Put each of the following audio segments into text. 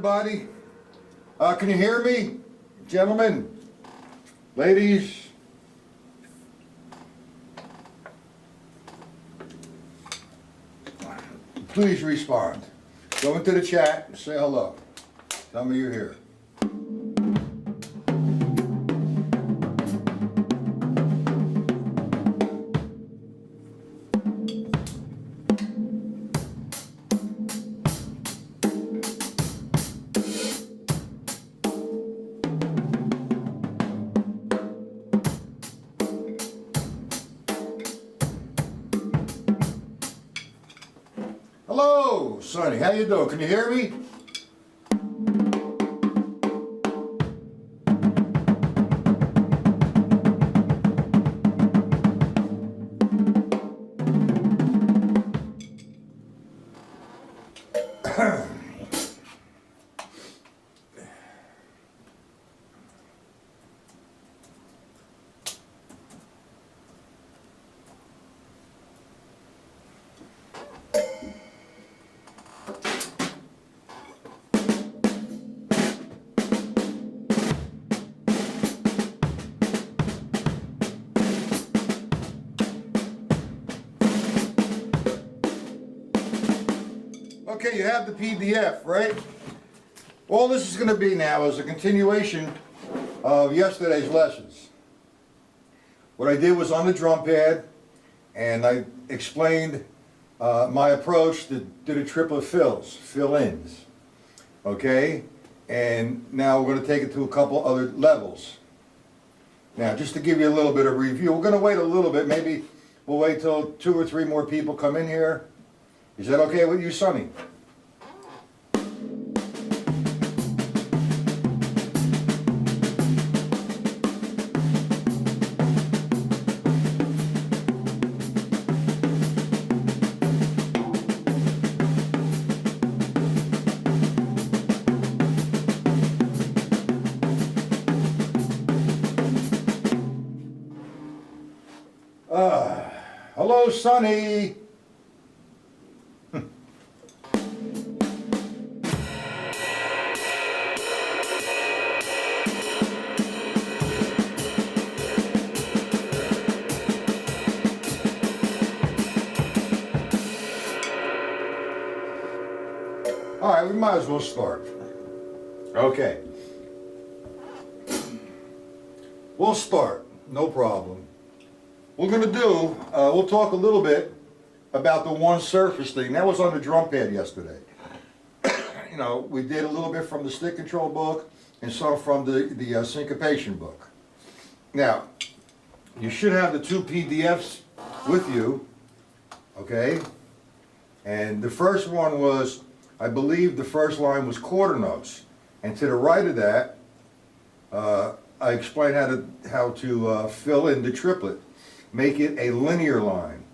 everybody. Can you hear me? Gentlemen, ladies. Please respond. Go into the chat and say hello. Tell me you're here. Hello, Sonny. How you doing? Can you hear me? Okay, you have the PDF, right? All this is going to be now is a continuation of yesterday's lessons. What I did was on the drum pad, and I explained my approach to the triplet fills, fill-ins. Okay? And now we're going to take it to a couple other levels. Now, just to give you a little bit of review, we're going to wait a little bit. Maybe we'll wait till 2 or 3 more people come in here. Is that okay with you, Sonny? Hello, Sonny. All right, we might as well start. Okay. We'll start, no problem. We're going to do, we'll talk a little bit about the one surface thing. That was on the drum pad yesterday. You know, we did a little bit from the stick control book and some from the syncopation book. Now, you should have the 2 PDFs with you, okay? And the first one was, I believe the first line was quarter notes. And to the right of that, I explained how to fill in the triplet. Make it a linear line,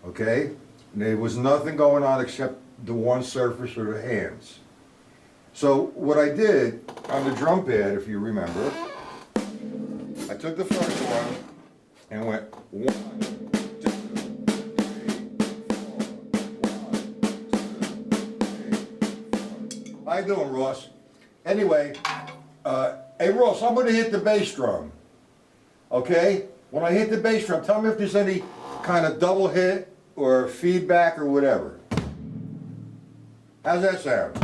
okay? And there was nothing going on except the one surface or the hands. So what I did on the drum pad, if you remember, I took the first one and went 1, 2, 3, 4. 1, 2, 3, 4. How you doing, Ross? Anyway, hey Ross, I'm gonna hit the bass drum, okay? When I hit the bass drum, tell me if there's any kind of double hit or feedback or whatever. How's that sound?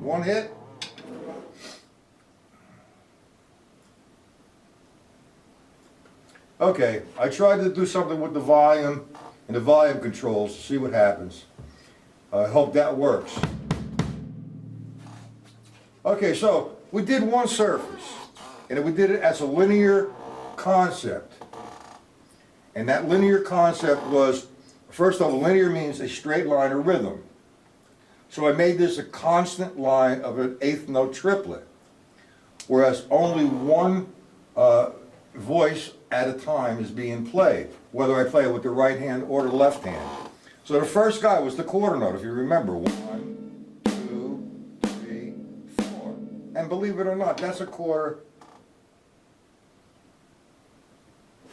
One hit? Okay, I tried to do something with the volume and the volume controls to see what happens. I hope that works. Okay, so we did one surface. And we did it as a linear concept. And that linear concept was, first of all, linear means a straight line or rhythm. So I made this a constant line of an 8th note triplet, whereas only one voice at a time is being played, whether I play it with the right hand or the left hand. So the first guy was the quarter note, if you remember. 1, 2, 3, 4. And believe it or not, that's a quarter.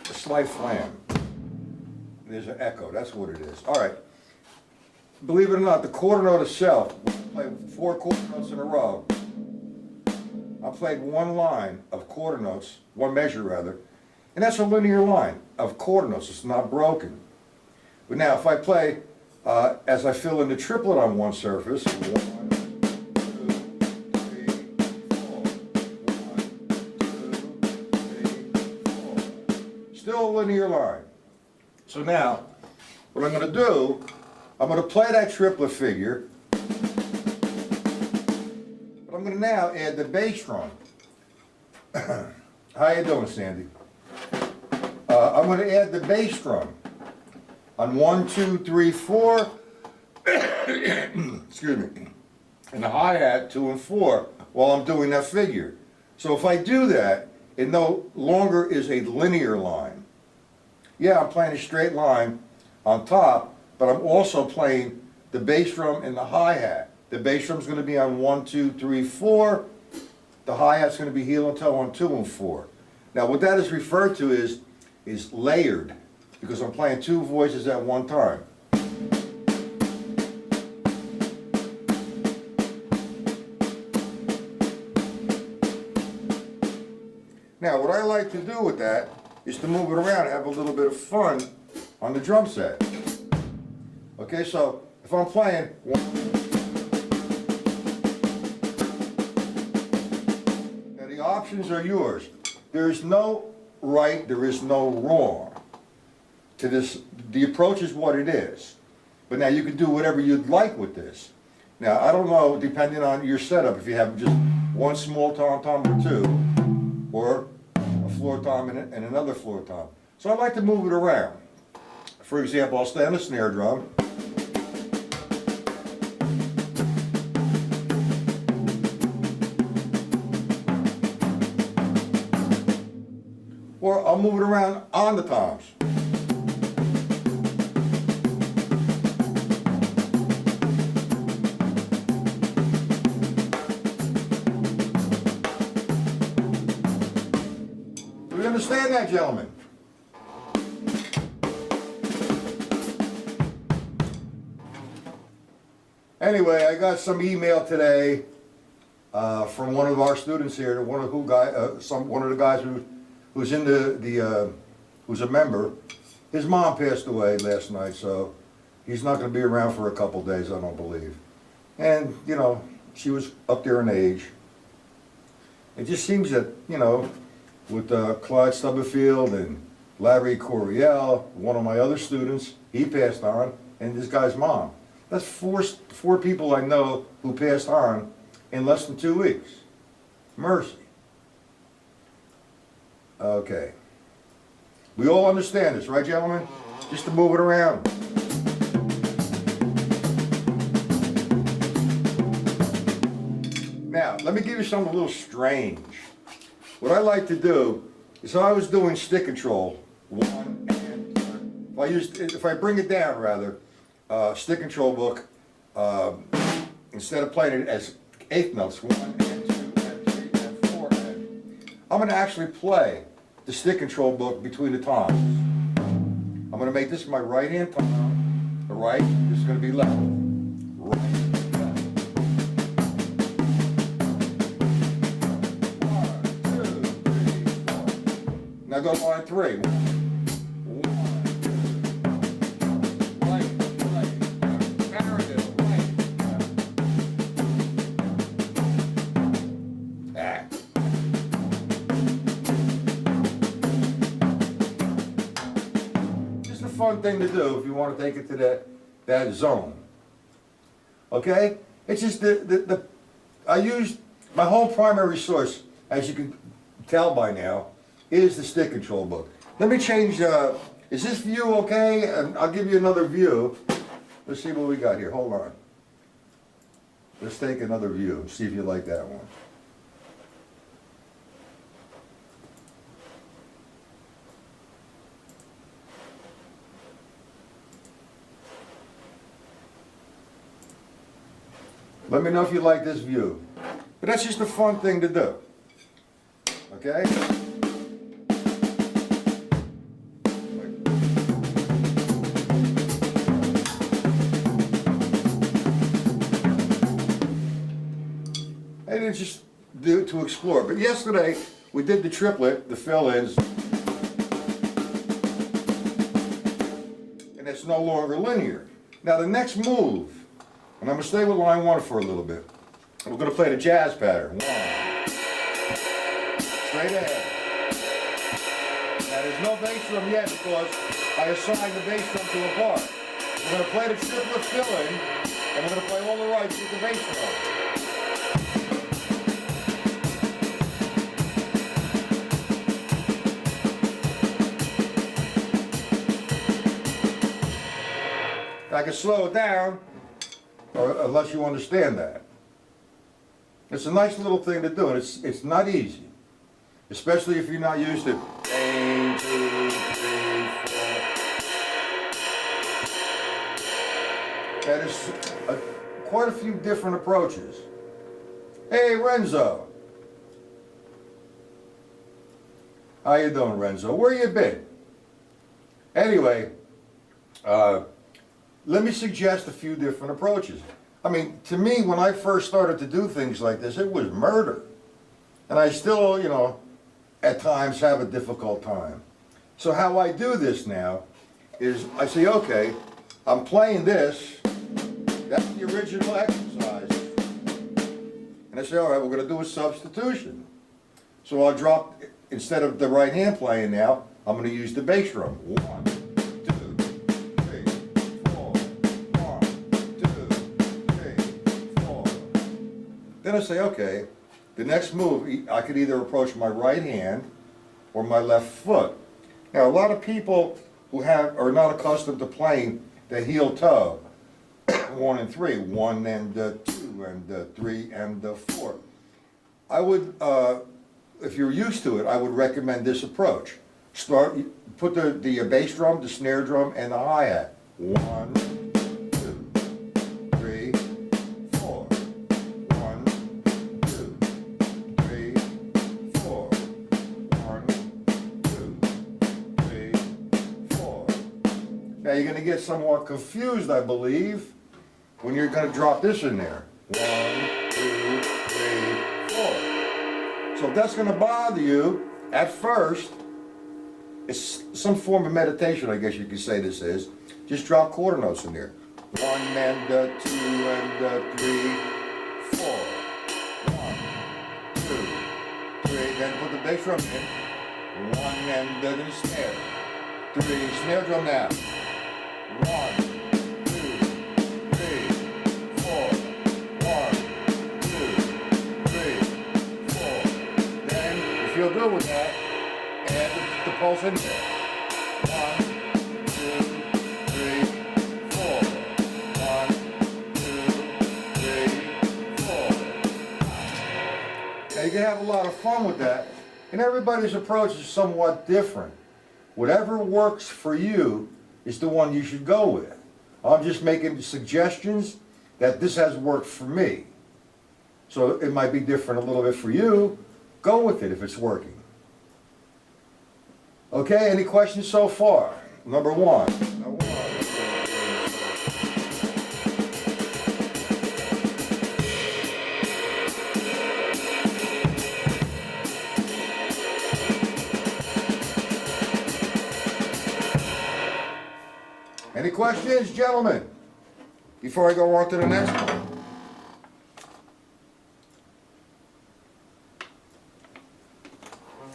A slight flam. There's an echo, that's what it is. All right. Believe it or not, the quarter note itself, when I play 4 quarter notes in a row. I played one line of quarter notes, one measure rather, and that's a linear line of quarter notes. It's not broken. But now if I play, as I fill in the triplet on one surface, 1, 2, 3, 4, 1, 2, 3, 4. Still a linear line. So now, what I'm going to do, I'm going to play that triplet figure, but I'm going to now add the bass drum. How you doing, Sandy? I'm going to add the bass drum on 1, 2, 3, 4, excuse me, and the hi-hat 2 and 4 while I'm doing that figure. So if I do that, it no longer is a linear line. Yeah, I'm playing a straight line on top, but I'm also playing the bass drum and the hi-hat. The bass drum's going to be on 1, 2, 3, 4. The hi-hat's going to be heel and toe on 2 and 4. Now what that is referred to is layered, because I'm playing 2 voices at one time. Now what I like to do with that is to move it around and have a little bit of fun on the drum set. Okay, so if I'm playing 1, now the options are yours. There is no right, there is no wrong to this. The approach is what it is. But now you can do whatever you'd like with this. Now I don't know, depending on your setup, if you have just one small tom-tom or 2, or a floor tom and another floor tom. So I like to move it around. For example, I'll stay on the snare drum. Or I'll move it around on the toms. Do we understand that, gentlemen? Anyway, I got some email today from one of our students here, one of the guys who's in who's a member. His mom passed away last night, so he's not going to be around for a couple days, I don't believe. And you know, she was up there in age. It just seems that, you know, with Clyde Stubblefield and Larry Coryell, one of my other students, he passed on, and this guy's mom. That's four people I know who passed on in less than 2 weeks. Mercy. Okay. We all understand this, right, gentlemen? Just to move it around. Now, let me give you something a little strange. What I like to do is, I was doing stick control, 1 and 2. If I bring it down rather, stick control book, instead of playing it as 8th notes, 1 and 2 and 3 and 4, I'm going to actually play the stick control book between the toms. I'm going to make this my right hand tom, the right, this is going to be left. Right, left. 1, 2, 3, 4. Now go to line 3. Fun thing to do if you want to take it to that zone. Okay? It's just I used my whole primary source, as you can tell by now, is the stick control book. Let me change, is this view okay? And I'll give you another view. Let's see what we got here. Hold on. Let's take another view, see if you like that one. Let me know if you like this view. But that's just a fun thing to do. Okay? to explore. But yesterday, we did the triplet, the fill-ins, and it's no longer linear. Now the next move, and I'm going to stay with line 1 for a little bit. We're going to play the jazz pattern. 1. Straight ahead. Now there's no bass drum yet because I assigned the bass drum to a part. We're going to play the triplet fill-in, and we're going to play all the rights with the bass drum. I can slow it down, or unless you understand that. It's a nice little thing to do, and it's not easy, especially if you're not used to 1, 2, 3, 4. That is quite a few different approaches. Hey, Renzo. How you doing, Renzo? Where you been? Anyway, let me suggest a few different approaches. I mean, to me, when I first started to do things like this, it was murder. And I still, you know, at times have a difficult time. So how I do this now is I say, okay, I'm playing this. That's the original exercise. And I say, all right, we're going to do a substitution. So I'll drop, instead of the right hand playing now, I'm going to use the bass drum. 1, 2, 3, 4. 1, 2, 3, 4. Then I say, okay, the next move, I could either approach my right hand or my left foot. Now, a lot of people who are not accustomed to playing the heel toe, 1 and 3, 1 and 2 and 3 and 4. I would, if you're used to it, I would recommend this approach. Put the bass drum, the snare drum, and the hi-hat. 1, 2, 3, 4. 1, 2, 3, 4. 1, 2, 3, 4. Now you're going to get somewhat confused, I believe, when you're going to drop this in there. 1, 2, 3, 4. So if that's going to bother you at first, it's some form of meditation, I guess you could say this is. Just drop quarter notes in there. 1 and 2 and 3, 4. 1, 2, 3. Then put the bass drum in. 1 and the snare. 3. Snare drum now. 1, 2, 3, 4. 1, 2, 3, 4. Then, if you feel good with that, add the pulse in there. 1, 2, 3, 4. 1, 2, 3, 4. Now you can have a lot of fun with that, and everybody's approach is somewhat different. Whatever works for you is the one you should go with. I'm just making suggestions that this has worked for me. So it might be different a little bit for you. Go with it if it's working. Okay, any questions so far? Number 1. Any questions, gentlemen? Before I go on to the next one.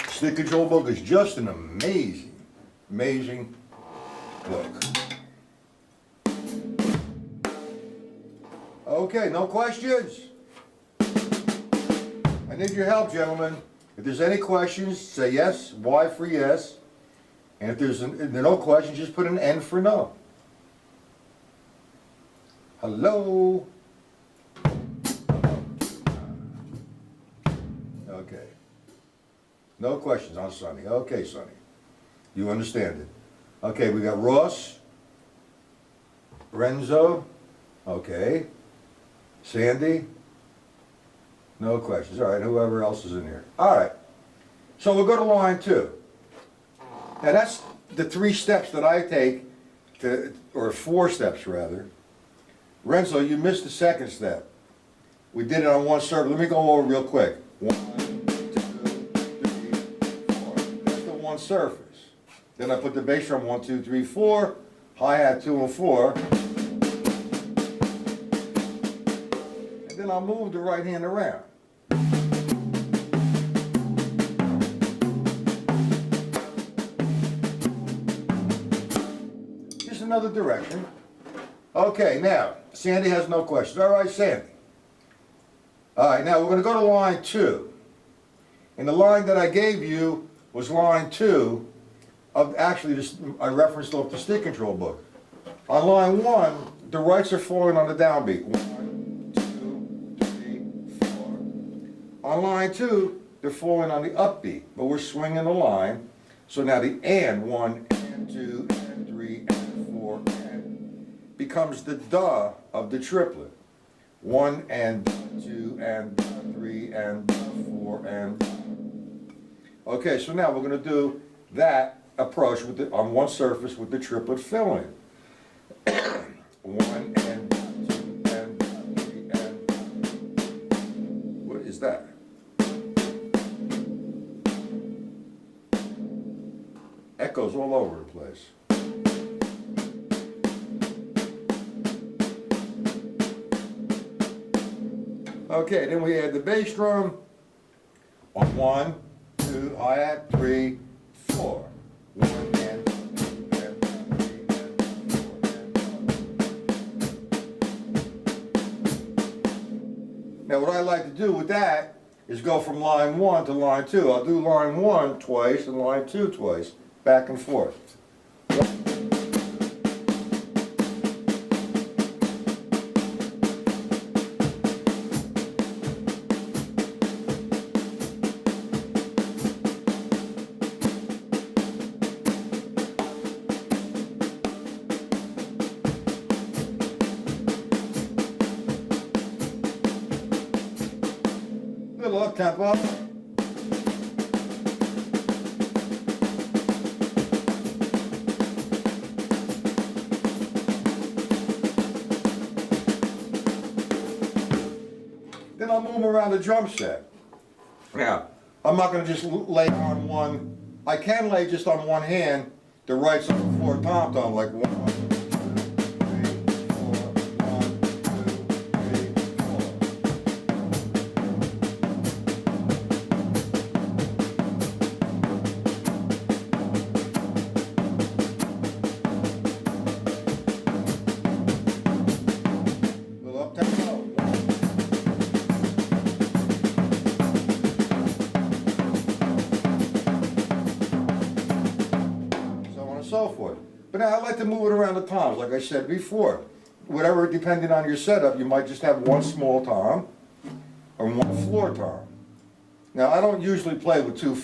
Stick Control book is just an amazing book. Okay, no questions? I need your help, gentlemen. If there's any questions, say yes, Y for yes. And if there's no questions, just put an N for no. Hello? Okay. No questions on Sonny. Okay, Sonny. You understand it. Okay, we got Ross, Renzo, okay, Sandy, no questions. All right, whoever else is in here. All right, so we'll go to line 2. Now that's the 3 steps that I take, or 4 steps rather. Renzo, you missed the second step. We did it on one circle. Let me go over real quick. 1, one surface. Then I put the bass drum 1, 2, 3, 4, hi-hat 2 and 4. And then I'll move the right hand around. Just another direction. Okay, now, Sandy has no questions. All right, Sandy. All right, now we're going to go to line 2. And the line that I gave you was line 2 of, actually, this, I referenced off the stick control book. On line 1, the rights are falling on the downbeat. 1, 2, 3, 4. On line 2, they're falling on the upbeat, but we're swinging the line. So now the and 1, and 2, and 3, and 4, and becomes the duh of the triplet. 1 and 2 and 3 and 4 and. Okay, so now we're going to do that approach with the, on one surface with the triplet filling. 1 and 2 and 3 and. What is that? Echoes all over the place. Okay, then we add the bass drum on 1, 2, hi-hat 3, 4. 1 and 2 and 3 and 4 and. Now what I like to do with that is go from line 1 to line 2. I'll do line 1 twice and line 2 twice, back and forth. Little up tempo. Then I'll move around the drum set. Now, I'm not going to just lay on one. I can lay just on one hand the rights on the 4 tom-tom, like 1, so forth. But now I like to move it around the toms, like I said before. Whatever, depending on your setup, you might just have one small tom or one floor tom. Now I don't usually play with two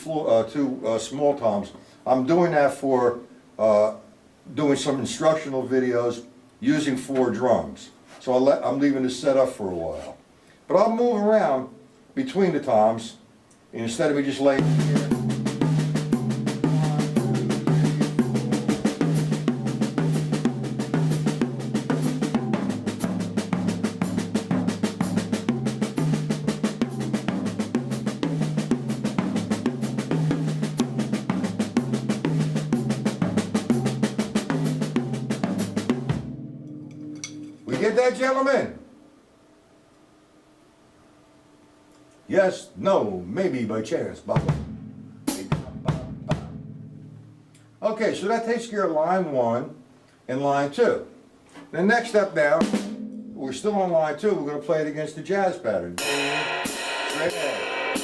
small toms. I'm doing that for doing some instructional videos using 4 drums. So I'm leaving this set up for a while. But I'll move around between the toms instead of me just laying here. Get that, gentlemen? Yes, no, maybe by chance. Okay, so that takes care of line 1 and line 2. The next step now, we're still on line 2, we're going to play it against the jazz pattern. Straight ahead.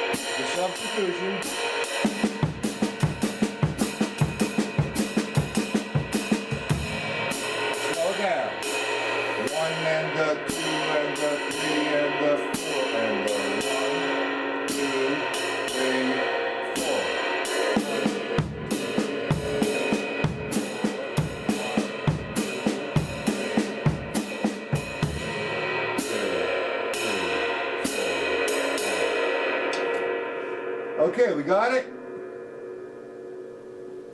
The substitution. And the 2 and the 3 and the 4 and the 1, 2, 3, 4. Okay, we got it?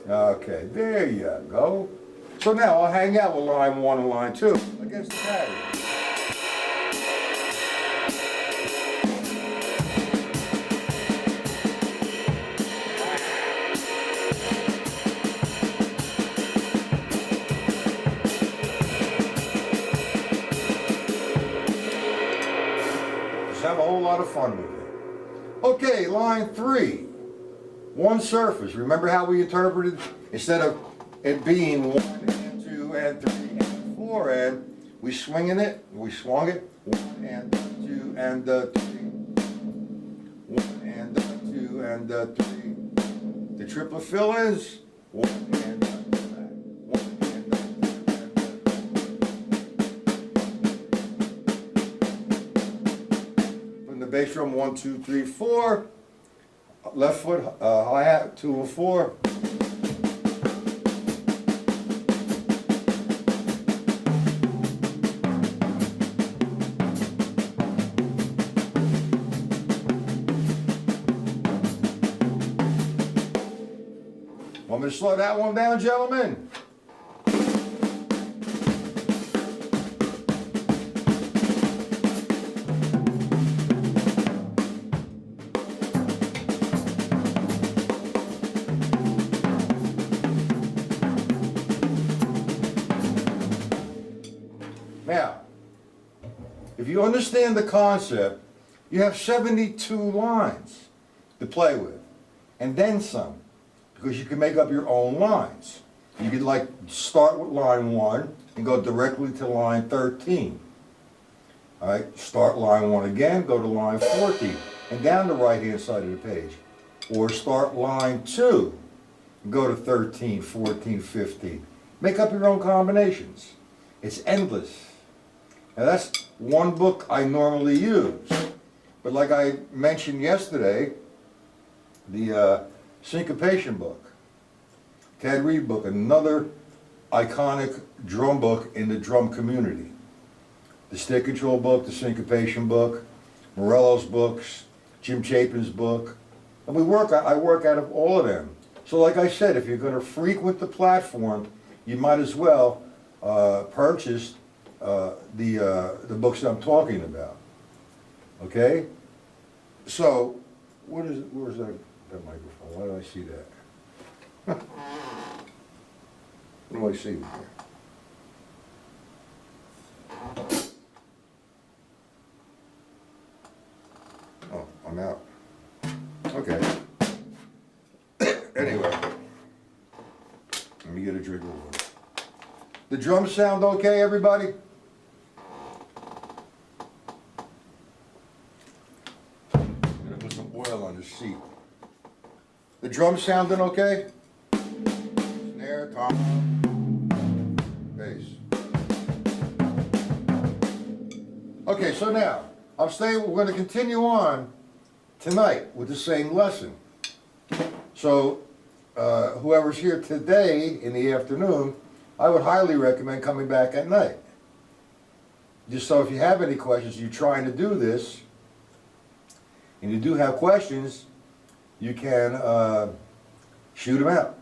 Okay, there you go. So now I'll hang out with line 1 and line 2 against the pattern. fun with it. Okay, line 3. One surface. Remember how we interpreted, instead of it being 1 and 2 and 3 and 4 and, we swung it, 1 and 2 and 3. 1 and 2 and 3. The triplet fill-ins, 1 and 2. Bass drum 1, 2, 3, 4. Left foot hi-hat 2 and 4. Want me to slow that one down, gentlemen? Now, if you understand the concept, you have 72 lines to play with, and then some, because you can make up your own lines. You could like start with line 1 and go directly to line 13. All right, start line 1 again, go to line 14, and down the right-hand side of the page. Or start line 2, and go to 13, 14, 15. Make up your own combinations. It's endless. Now that's one book I normally use, but like I mentioned yesterday, the syncopation book, Ted Reed book, another iconic drum book in the drum community. The stick control book, the syncopation book, Morello's books, Jim Chapin's book, and I work out of all of them. So like I said, if you're going to frequent the platform, you might as well purchase the books I'm talking about. Okay? So, where's that microphone? Why do I see that? What do I see here? Oh, I'm out. Okay. Anyway, let me get a drink of water. The drums sound okay, everybody? I'm gonna put some oil on the seat. The drums sounding okay? Snare, tom, bass. Okay, so now, we're going to continue on tonight with the same lesson. So, whoever's here today in the afternoon, I would highly recommend coming back at night. Just so if you have any questions, you're trying to do this, and you do have questions, you can shoot them out.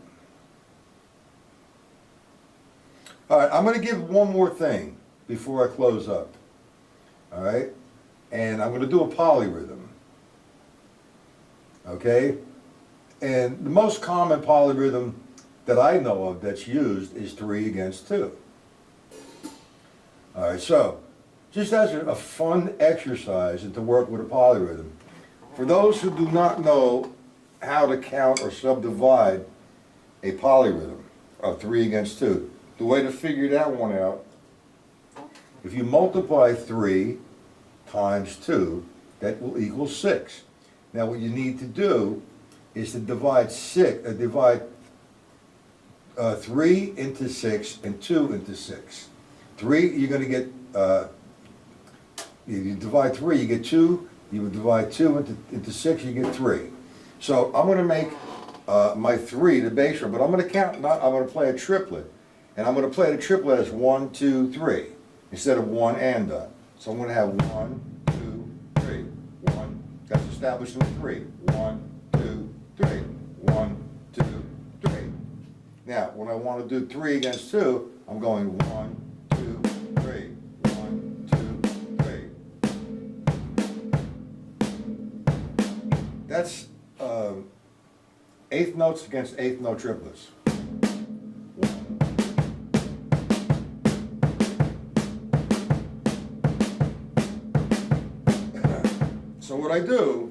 All right, I'm going to give one more thing before I close up. All right? And I'm going to do a polyrhythm. Okay? And the most common polyrhythm that I know of that's used is 3 against 2. All right, so just as a fun exercise and to work with a polyrhythm, for those who do not know how to count or subdivide a polyrhythm of 3 against 2, the way to figure that one out, if you multiply 3 times 2, that will equal 6. Now what you need to do is to divide 3 into 6 and 2 into 6. 3, you're going to get, you divide 3, you get 2. You would divide 2 into 6, you get 3. So I'm going to make my 3 the bass drum, but I'm going to count, I'm going to play a triplet. And I'm going to play the triplet as 1, 2, 3, instead of 1 and done. So I'm going to have 1, 2, 3, 1, that's established in 3. 1, 2, 3, 1, 2, 3. Now, when I want to do 3 against 2, I'm going 1, 2, 3, 1, 2, 3. That's eighth notes against eighth note triplets. So what I do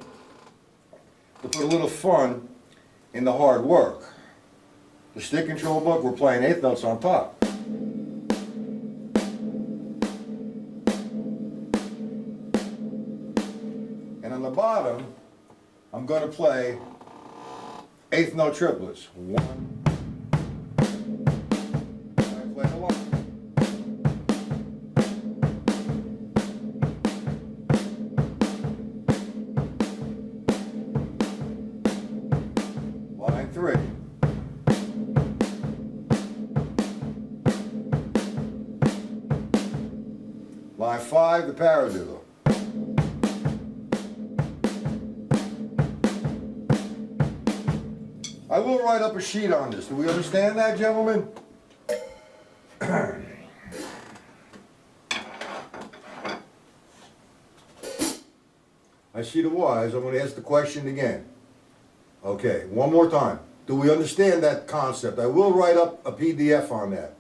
to put a little fun in the hard work. The stick control book, we're playing eighth notes on top. And on the bottom, I'm going to play eighth note triplets. One. I play the line. Line 3. Line 5, the paradiddle. I will write up a sheet on this. Do we understand that, gentlemen? I see the wise. I'm going to ask the question again. Okay, one more time. Do we understand that concept? I will write up a PDF on that.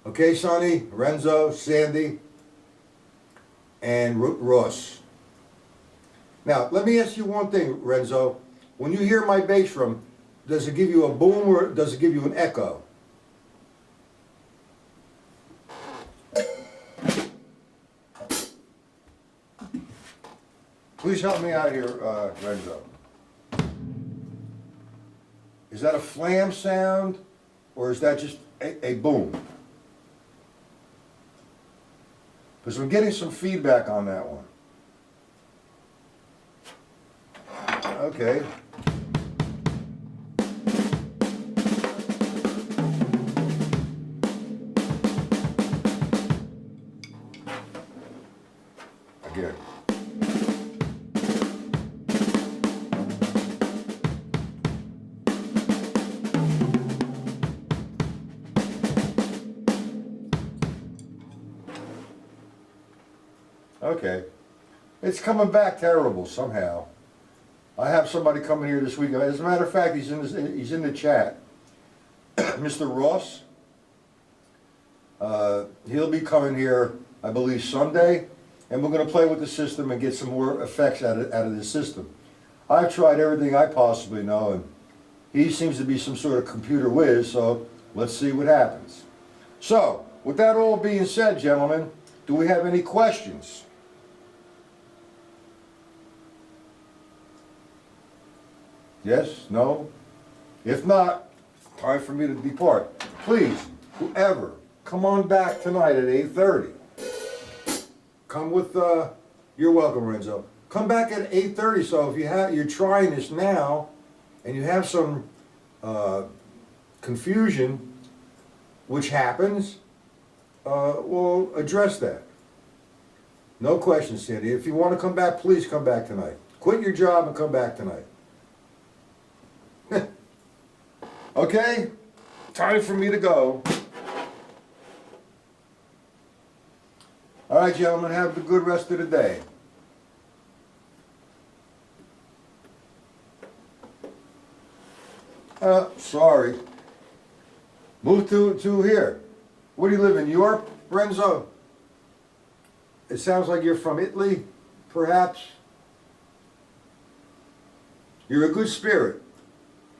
Okay, Sonny, Renzo, Sandy, and Ross. Now, let me ask you one thing, Renzo. When you hear my bass drum, does it give you a boom or does it give you an echo? Please help me out here, Renzo. Is that a flam sound or is that just a boom? Because I'm getting some feedback on that one. Okay. Again. Okay. It's coming back terrible somehow. I have somebody coming here this week. As a matter of fact, he's in the chat. Mr. Ross. He'll be coming here, I believe, Sunday, and we're going to play with the system and get some more effects out of the system. I've tried everything I possibly know, and he seems to be some sort of computer whiz, so let's see what happens. So, with that all being said, gentlemen, do we have any questions? Yes? No? If not, time for me to depart. Please, whoever, come on back tonight at 8:30. Come with, you're welcome, Renzo. Come back at 8:30, so if you're trying this now, and you have some confusion, which happens, we'll address that. No questions, Sandy. If you want to come back, please come back tonight. Quit your job and come back tonight. Okay? Time for me to go. All right, gentlemen, have a good rest of the day. Sorry. Move to here. Where do you live, in Europe, Renzo? It sounds like you're from Italy, perhaps. You're a good spirit.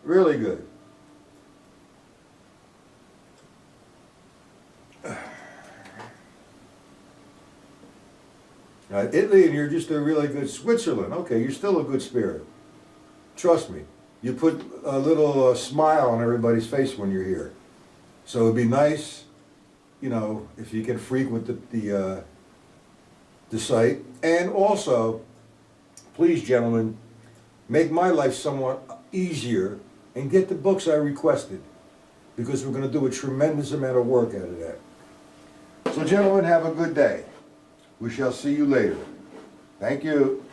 Really good. Italy, and you're just a really good Switzerland. Okay, you're still a good spirit. Trust me. You put a little smile on everybody's face when you're here. So it'd be nice, you know, if you can frequent the site. And also, please, gentlemen, make my life somewhat easier and get the books I requested, because we're going to do a tremendous amount of work out of that. So, gentlemen, have a good day. We shall see you later. Thank you.